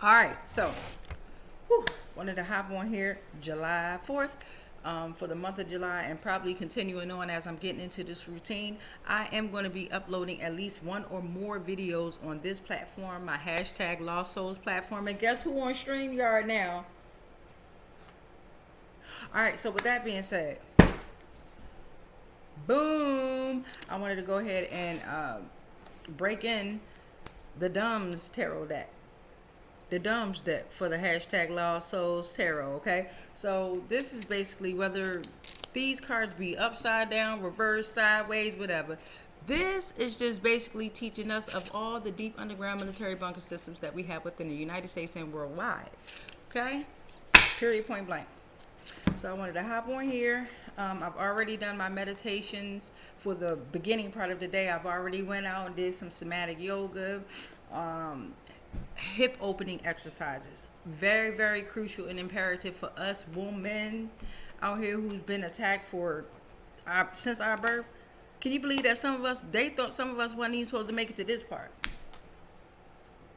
All right, so wanted to hop on here July 4th for the month of July, and probably continuing on as I'm getting into this routine. I am going to be uploading at least one or more videos on this platform, my hashtag Lost Souls platform. And guess who on StreamYard now? All right, so with that being said, boom, I wanted to go ahead and break in the D.U.M.B.S tarot deck. The D.U.M.B.S deck for the hashtag Lost Souls Tarot, okay? So this is basically whether these cards be upside down, reversed, sideways, whatever. This is just basically teaching us of all the deep underground military bunker systems that we have within the United States and worldwide, okay? Period, point blank. So I wanted to hop on here. I've already done my meditations for the beginning part of the day. I've already went out and did some somatic yoga, hip opening exercises. Very, very crucial and imperative for us women out here who's been attacked since our birth. Can you believe that they thought some of us wasn't even supposed to make it to this part?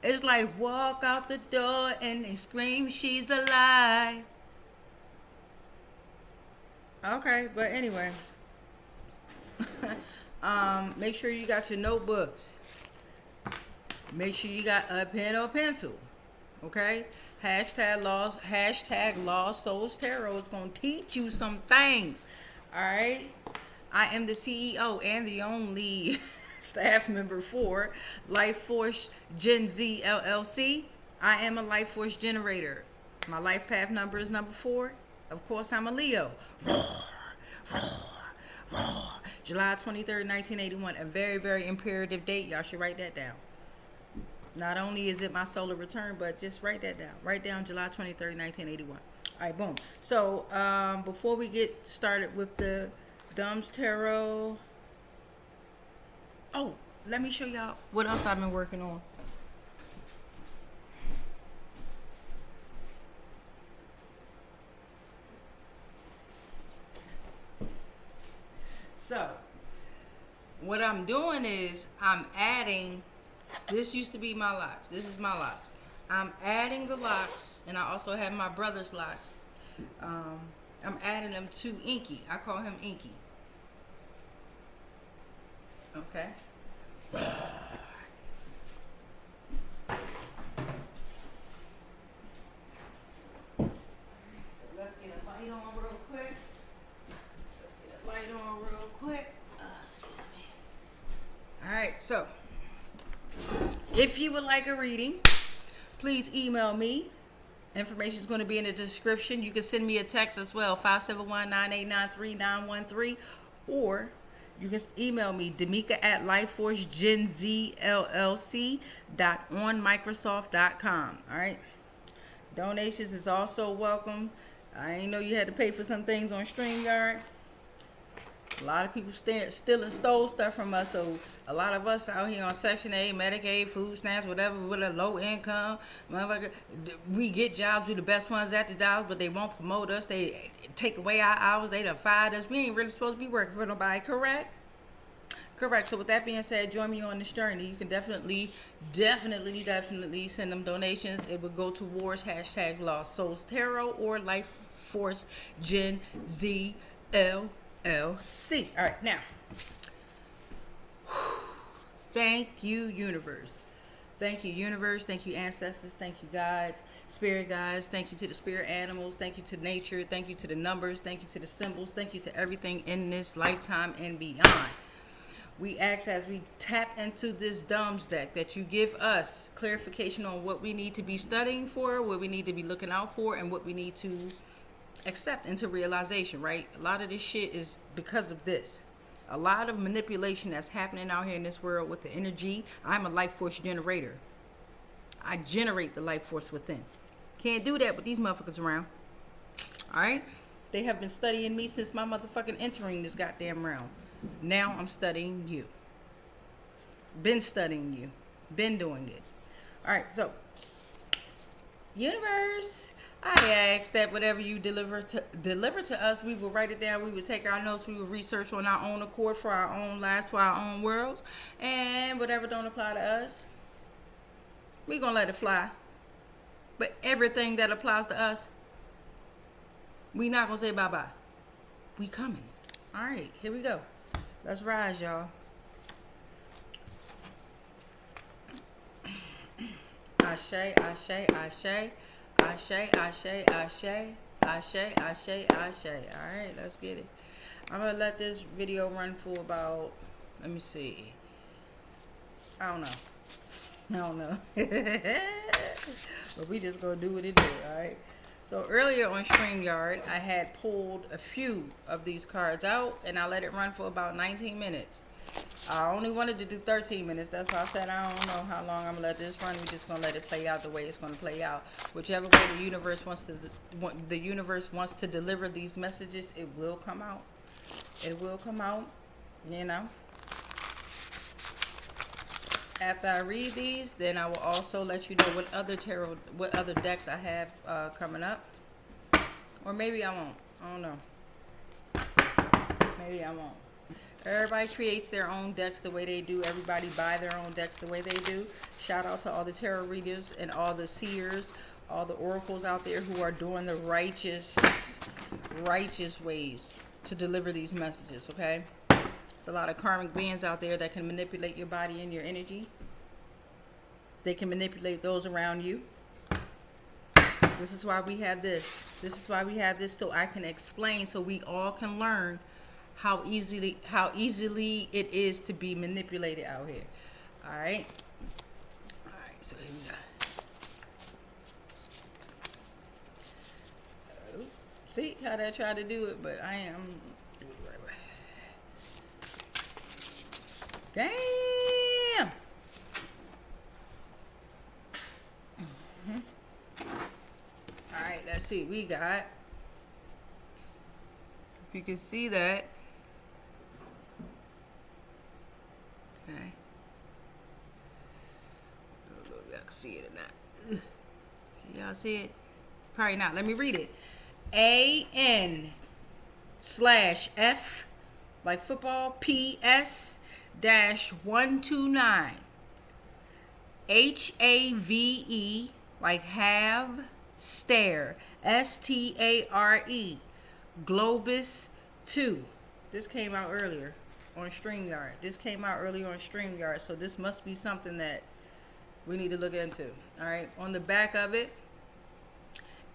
It's like walk out the door and they scream she's alive. Okay, but anyway, make sure you got your notebooks. Make sure you got a pen or pencil. Okay, hashtag Lost Souls Tarot is gonna teach you some things. All right, I am the CEO and the only staff member for Life Force GenZ LLC. I am a life force generator. My life path number is number 4. Of course, I'm a Leo. Roar, roar, roar. July 23rd, 1981. A very, very imperative date. Y'all should write that down. Not only is it my solar return, but just write that down. Write down July 23rd, 1981. All right, boom. So, before we get started with the D.U.M.B.S Tarot. Oh, let me show y'all what else I've been working on. So, what I'm doing is I'm adding, this used to be my locks. This is my locks. I'm adding the locks, and I also have my brother's locks. I'm adding them to Inky. I call him Inky. Okay. So let's get a light on real quick. Excuse me. All right, so if you would like a reading, please email me. Information is going to be in the description. You can send me a text as well, 571-989-3913, or you can email me, damika at lifeforcegenzllc.onmicrosoft.com. All right. Donations is also welcome. I ain't know you had to pay for some things on StreamYard. A lot of people still and stole stuff from us, so a lot of us out here on Section 8, Medicaid, food stamps, whatever, with a low income, motherfucker, we get jobs, we're the best ones at the jobs, but they won't promote us, they take away our hours, they done fired us, we ain't really supposed to be working for nobody, correct? Correct. So with that being said, join me on this journey. You can definitely send them donations. It would go towards hashtag Lost Souls Tarot or Life Force Gen Z LLC. All right, now, thank you, universe. Thank you, universe. Thank you, ancestors. Thank you, guides, spirit guides. Thank you to the spirit animals. Thank you to nature. Thank you to the numbers. Thank you to the symbols. Thank you to everything in this lifetime and beyond. We ask as we tap into this D.U.M.B.S deck that you give us clarification on what we need to be studying for, what we need to be looking out for, and what we need to accept into realization, right? A lot of this shit is because of this. A lot of manipulation that's happening out here in this world with the energy. I'm a life force generator. I generate the life force within. Can't do that with these motherfuckers around. All right? They have been studying me since my motherfucking entering this goddamn realm. Now I'm studying you. Been studying you. Been doing it. All right, so universe, I ask that whatever you deliver to us, we will write it down, we will take our notes, we will research on our own accord for our own lives, for our own worlds, and whatever don't apply to us, we're gonna let it fly. But everything that applies to us, we not gonna say bye-bye. We coming. All right, here we go. Let's rise, y'all. Ashe, ashe, ashe, ashe, ashe, ashe, ashe, ashe, ashe. All right, let's get it. I'm gonna let this video run for about, let me see. I don't know. But we just gonna do what it do, all right? So earlier on StreamYard, I had pulled a few of these cards out, and I let it run for about 19 minutes. I only wanted to do 13 minutes. That's why I said I don't know how long I'm gonna let this run. We're just gonna let it play out the way it's gonna play out. Whichever way the universe wants to deliver these messages, it will come out. It will come out, you know. After I read these, then I will also let you know what other decks I have coming up. Or maybe I won't. I don't know. Maybe I won't. Everybody creates their own decks the way they do. Everybody buy their own decks the way they do. Shout out to all the tarot readers and all the seers, all the oracles out there who are doing the righteous ways to deliver these messages, okay? There's a lot of karmic beings out there that can manipulate your body and your energy. They can manipulate those around you. This is why we have this. This is why we have this, so I can explain, so we all can learn how easily it is to be manipulated out here. All right. All right. So here we go. See how they tried to do it, but I am doing it the right way. Damn. All right. Let's see. We got. If you can see that. Okay. I don't know if y'all can see it or not. Can y'all see it? Probably not. Let me read it. AN/F, like football, PS-129. HAVE, like have, stare. STARE. Globus II. This came out earlier on StreamYard. So this must be something that we need to look into. All right. On the back of it,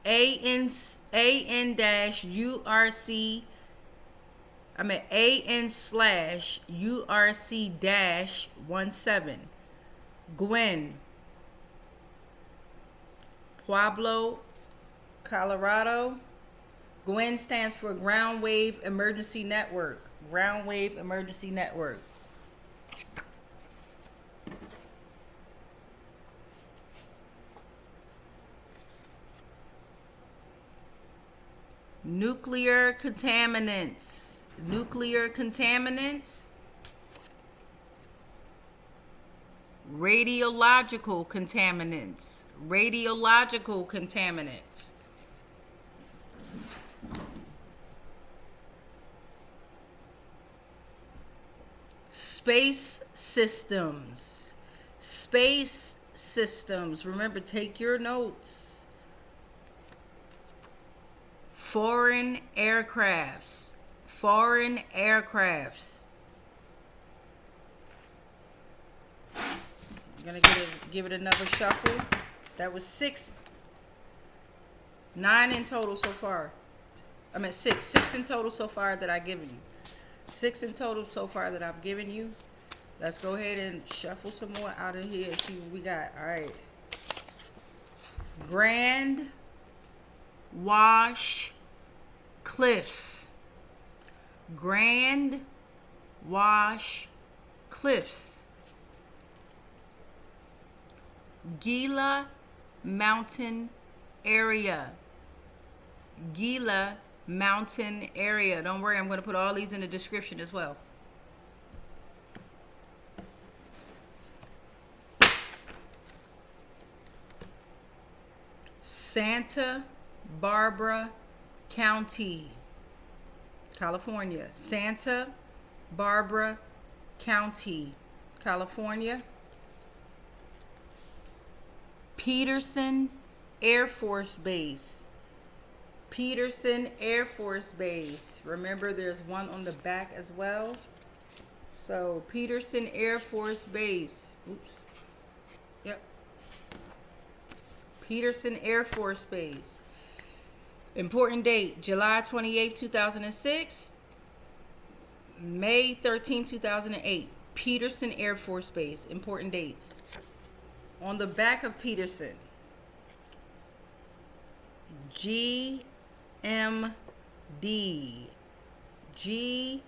AN/URC-17 GWEN, Pueblo, Colorado. GWEN stands for Ground Wave Emergency Network. Ground Wave Emergency Network. Nuclear contaminants. Nuclear contaminants. Radiological contaminants. Radiological contaminants. Space systems. Space systems. Remember, take your notes. Foreign aircrafts. Foreign aircrafts. I'm gonna give it another shuffle. That was 6. 9 in total so far. I'm at 6. 6 in total so far that I've given you. 6 in total so far that I've given you. Let's go ahead and shuffle some more out of here and see what we got. All right. Grand Wash Cliffs. Grand Wash Cliffs. Gila Mountain Area. Gila Mountain Area. Don't worry, I'm going to put all these in the description as well. Santa Barbara County, California. Santa Barbara County, California. Peterson Air Force Base. Peterson Air Force Base. Remember, there's one on the back as well. So, Peterson Air Force Base. Oops. Yep. Peterson Air Force Base. Important date, July 28, 2006. May 13, 2008. Peterson Air Force Base. Important dates. On the back of Peterson, GMD. GMD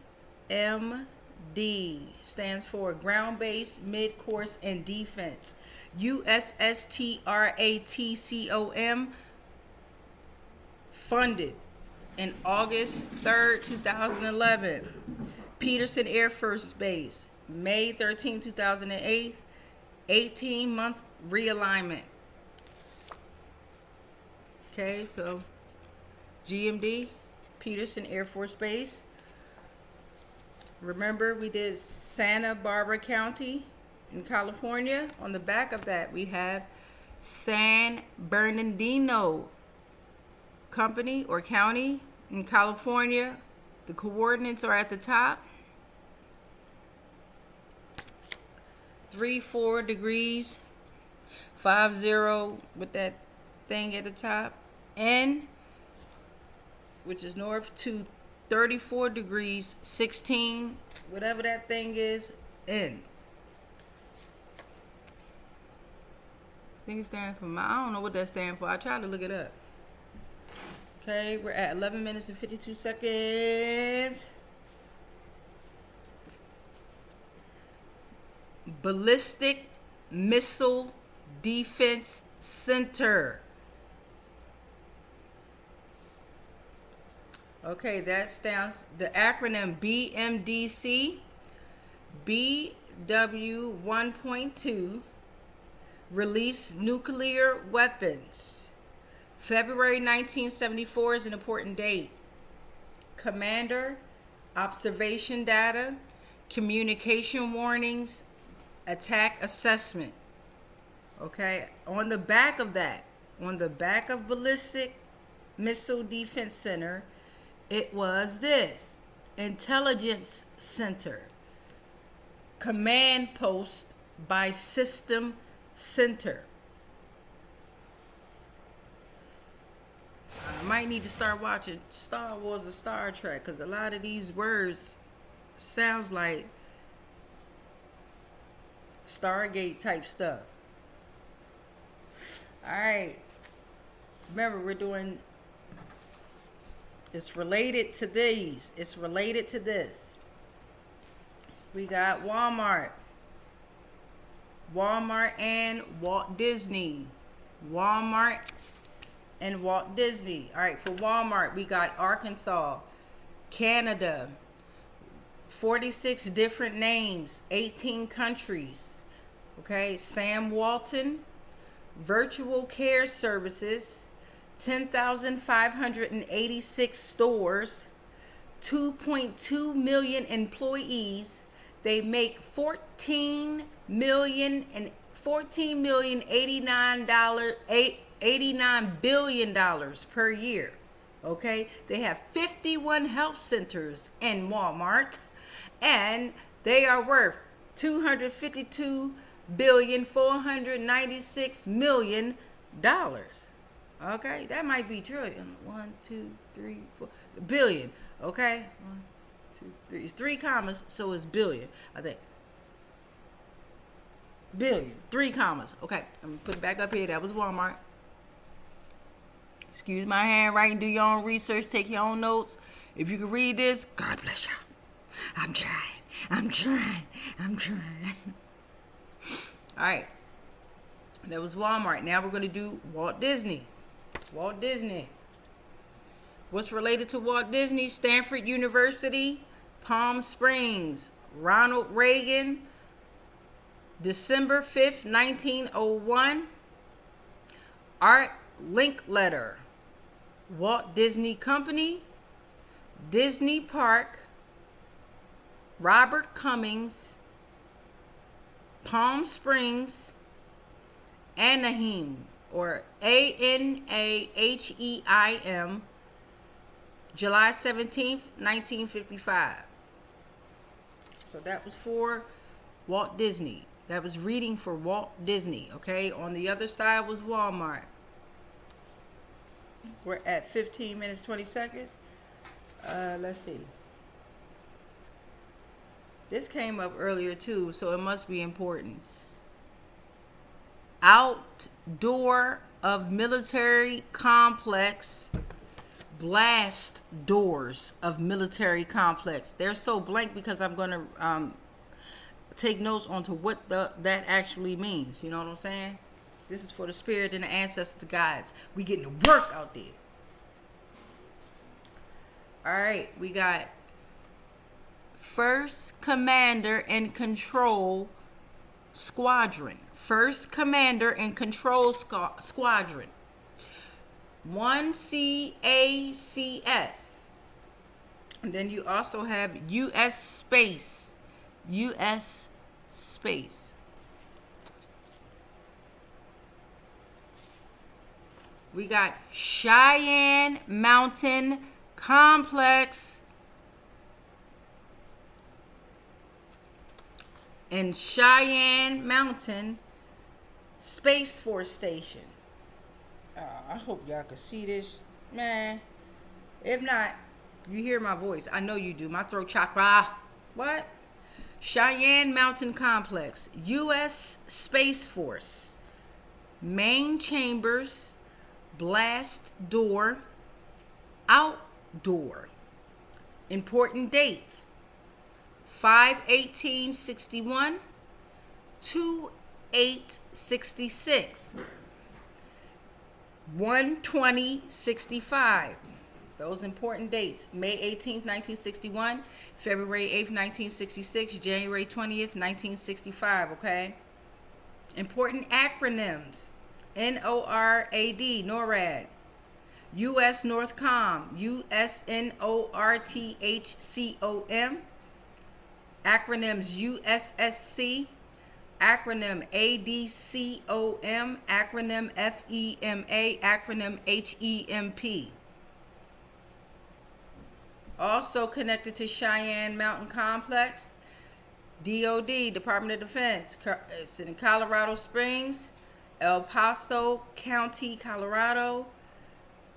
stands for Ground Based Mid-Course and Defense. USSTRATCOM, funded in August 3rd, 2011. Peterson Air Force Base, May 13, 2008, 18-month realignment. Okay, so GMD, Peterson Air Force Base. Remember, we did Santa Barbara County in California. On the back of that, we have San Bernardino Company or County in California. The coordinates are at the top. 34 degrees, 50 with that thing at the top. N, which is north, to 34 degrees, 16, whatever that thing is, N. I think it stands for, I don't know what that stands for. I tried to look it up. Okay, we're at 11 minutes and 52 seconds. Ballistic Missile Defense Center. Okay, that stands, the acronym BMDC, BW 1.2, release nuclear weapons. February 1974 is an important date. Commander, observation data, communication warnings, attack assessment. Okay, on the back of that, on the back of Ballistic Missile Defense Center, it was this: Intelligence Center, Command Post by System Center. I might need to start watching Star Wars or Star Trek, because a lot of these words sounds like Stargate type stuff. Alright, remember, we're doing, it's related to these. It's related to this. We got Walmart. Walmart and Walt Disney. Walmart and Walt Disney. All right, for Walmart, we got Arkansas, Canada, 46 different names, 18 countries. Okay, Sam Walton, virtual care services, 10,586 stores, 2.2 million employees. They make $14 million $89 billion per year. Okay, they have 51 health centers in Walmart, and they are worth $252,496,000,000. Okay, that might be trillion. 1, 2, 3, 4 billion. Okay, 1, 2, 3. It's 3 commas, so it's billion. I think billion, 3 commas. Okay, I'm gonna put it back up here. That was Walmart. Excuse my handwriting. Do your own research. Take your own notes. If you can read this, God bless you. I'm trying. All right, that was Walmart. Now we're gonna do Walt Disney. Walt Disney. What's related to Walt Disney? Stanford University, Palm Springs, Ronald Reagan, December 5th, 1901. Art Linkletter, Walt Disney Company, Disney Park, Robert Cummings, Palm Springs, Anaheim, or ANAHEIM, July 17th, 1955. So that was for Walt Disney. That was reading for Walt Disney, okay? On the other side was Walmart. We're at 15 minutes, 20 seconds. Let's see. This came up earlier too, so it must be important. Outdoor of military complex. Blast doors of military complex. They're so blank because I'm going to take notes onto what that actually means. You know what I'm saying? This is for the spirit and the ancestors guides. We getting to work out there. All right, we got First Commander and Control Squadron. First Commander and Control Squadron. 1CACS. And then you also have USSPACE. USSPACE. We got Cheyenne Mountain Complex and Cheyenne Mountain Space Force Station. I hope y'all can see this, man. If not, you hear my voice. I know you do. My throat chakra. What? Cheyenne Mountain Complex, U.S. Space Force, main chambers, blast door, outdoor. Important dates: 5/18/61, 2/8/66, 1/20/65. Those important dates: May 18th, 1961, February 8th, 1966, January 20th, 1965, okay? Important acronyms: NORAD, NORAD, U.S. Northcom, USNORTHCOM, acronyms USSC, acronym ADCOM, acronym FEMA, acronym HEMP. Also connected to Cheyenne Mountain Complex, DOD, Department of Defense. It's in Colorado Springs, El Paso County, Colorado.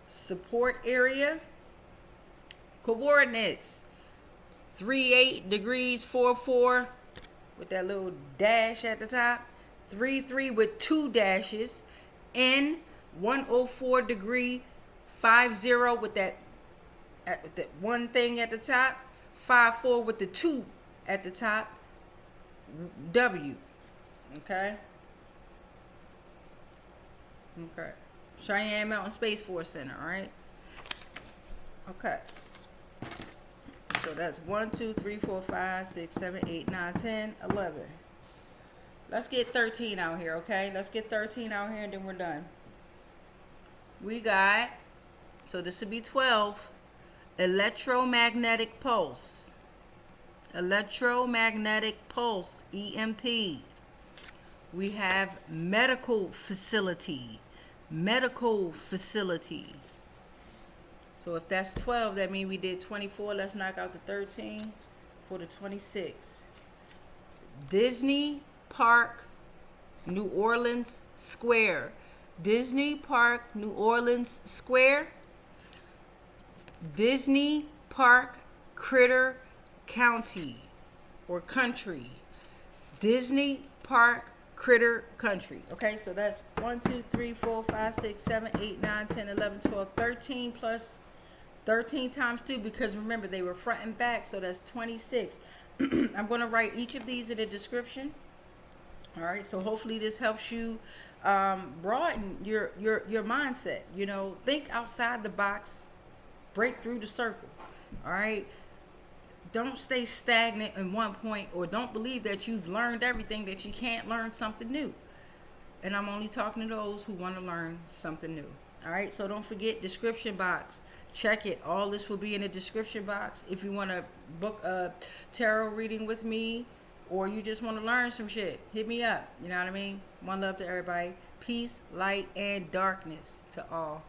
Support area. Coordinates: 38 degrees 44 with that little dash at the top. 33 with two dashes. N 104 degree 50 with that one thing at the top. 54 with the two at the top. W. Okay. Okay. Cheyenne Mountain Space Force Center, all right? Okay. So that's 1, 2, 3, 4, 5, 6, 7, 8, 9, 10, 11. Let's get 13 out here, okay? Let's get 13 out here and then we're done. We got, so this would be 12, electromagnetic pulse. Electromagnetic pulse, EMP. We have medical facility. Medical facility. So if that's 12, that means we did 24. Let's knock out the 13 for the 26. Disney Park, New Orleans Square. Disney Park, New Orleans Square. Disney Park, Critter County or country. Disney Park, Critter Country. Okay, so that's 1, 2, 3, 4, 5, 6, 7, 8, 9, 10, 11, 12, 13 plus 13 times 2, because remember they were front and back, so that's 26. I'm going to write each of these in the description. All right, so hopefully this helps you broaden your mindset. You know, think outside the box, break through the circle. All right. Don't stay stagnant in one point, or don't believe that you've learned everything, that you can't learn something new. And I'm only talking to those who want to learn something new. All right, so don't forget, description box. Check it. All this will be in the description box. If you want to book a tarot reading with me, or you just want to learn some shit, hit me up. You know what I mean? One love to everybody. Peace, light, and darkness to all.